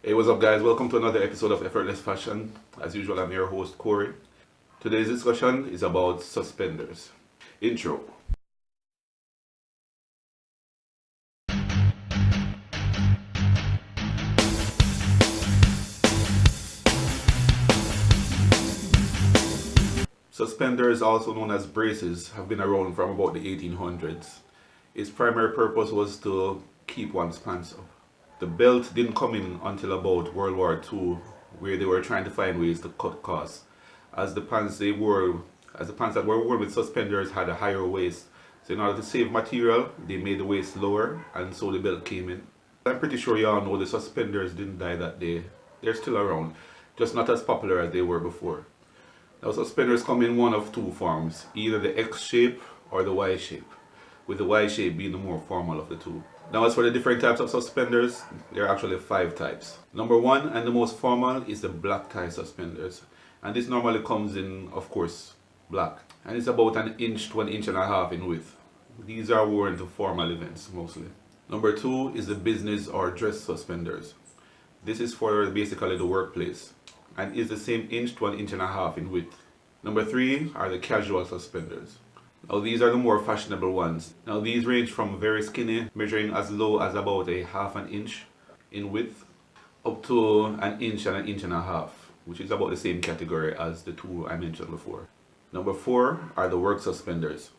Hey, what's up guys? Welcome to another episode of Effortless Fashion. As usual, I'm your host Corey. Today's discussion is about suspenders. Intro. Suspenders, also known as braces, have been around from about the 1800s. Its primary purpose was to keep one's pants up. The belt didn't come in until about World War II, where they were trying to find ways to cut costs. As the pants that were worn with suspenders had a higher waist, so in order to save material, they made the waist lower, and so the belt came in. I'm pretty sure you all know the suspenders didn't die that day. They're still around, just not as popular as they were before. Now suspenders come in one of two forms, either the X shape or the Y shape, with the Y shape being the more formal of the two. Now as for the different types of suspenders, there are actually 5 types. Number 1 and the most formal is the black tie suspenders. And this normally comes in, of course, black. And it's about an inch to an inch and a half in width. These are worn to formal events mostly. Number 2 is the business or dress suspenders. This is for basically the workplace and is the same inch to an inch and a half in width. Number 3 are the casual suspenders. Now these are the more fashionable ones. Now these range from very skinny, measuring as low as about a half an inch in width, up to an inch and a half, which is about the same category as the two I mentioned before. Number 4 are the work suspenders.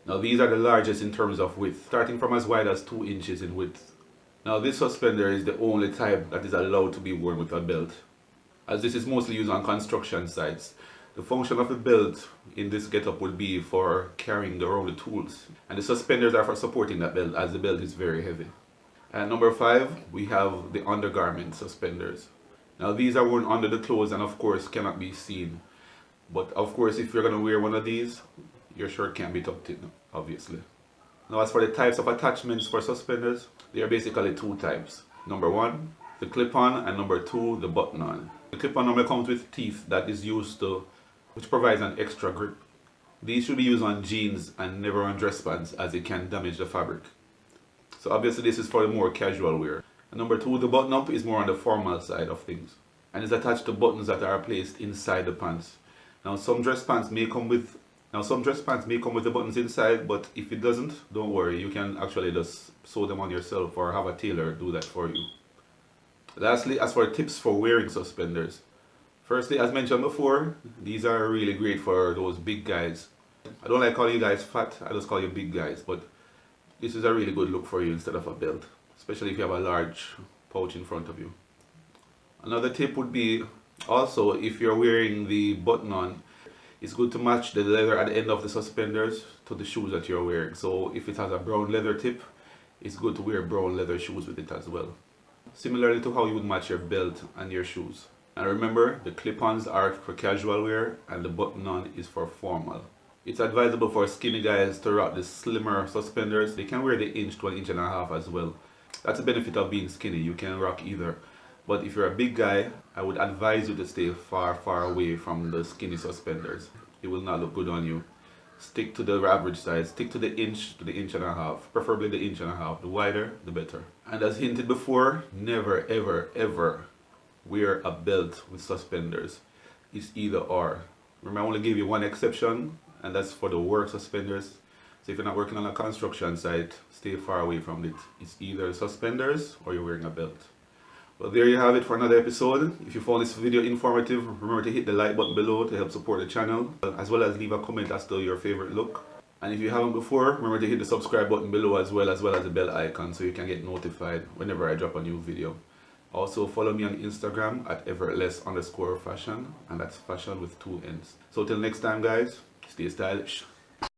Now these are the largest in terms of width, starting from as wide as 2 inches in width. Now this suspender is the only type that is allowed to be worn with a belt, as this is mostly used on construction sites. The function of the belt in this getup would be for carrying around the tools, and the suspenders are for supporting that belt, as the belt is very heavy. And number 5, we have the undergarment suspenders. Now these are worn under the clothes and of course cannot be seen. But of course if you're going to wear one of these, your shirt can't be tucked in, obviously. Now as for the types of attachments for suspenders, there are basically 2 types. Number 1, the clip-on, and number 2, the button-on. The clip-on normally comes with teeth which provides an extra grip. These should be used on jeans and never on dress pants, as it can damage the fabric. So obviously this is for the more casual wear. And number 2, the button-up, is more on the formal side of things and is attached to buttons that are placed inside the pants. Now some dress pants may come with the buttons inside, but if it doesn't, don't worry, you can actually just sew them on yourself or have a tailor do that for you. Lastly, as for tips for wearing suspenders. Firstly, as mentioned before, these are really great for those big guys. I don't like calling you guys fat, I just call you big guys, but this is a really good look for you instead of a belt, especially if you have a large pouch in front of you. Another tip would be, also, if you're wearing the button-on, it's good to match the leather at the end of the suspenders to the shoes that you're wearing. So if it has a brown leather tip, it's good to wear brown leather shoes with it as well, similarly to how you would match your belt and your shoes. And remember, the clip-ons are for casual wear and the button-on is for formal. It's advisable for skinny guys to rock the slimmer suspenders. They can wear the inch to an inch and a half as well. That's the benefit of being skinny, you can rock either. But if you're a big guy, I would advise you to stay far away from the skinny suspenders. It will not look good on you. Stick to the average size, stick to the inch and a half, preferably the inch and a half. The wider, the better. And as hinted before, never ever wear a belt with suspenders. It's either or. Remember, I only gave you one exception, and that's for the work suspenders. So if you're not working on a construction site, stay far away from it. It's either suspenders or you're wearing a belt. Well, there you have it for another episode. If you found this video informative, remember to hit the like button below to help support the channel, as well as leave a comment as to your favorite look. And if you haven't before, remember to hit the subscribe button below as well as the bell icon so you can get notified whenever I drop a new video. Also follow me on Instagram at Effortless_fashion, and that's fashion with 2 N's. So till next time guys, stay stylish.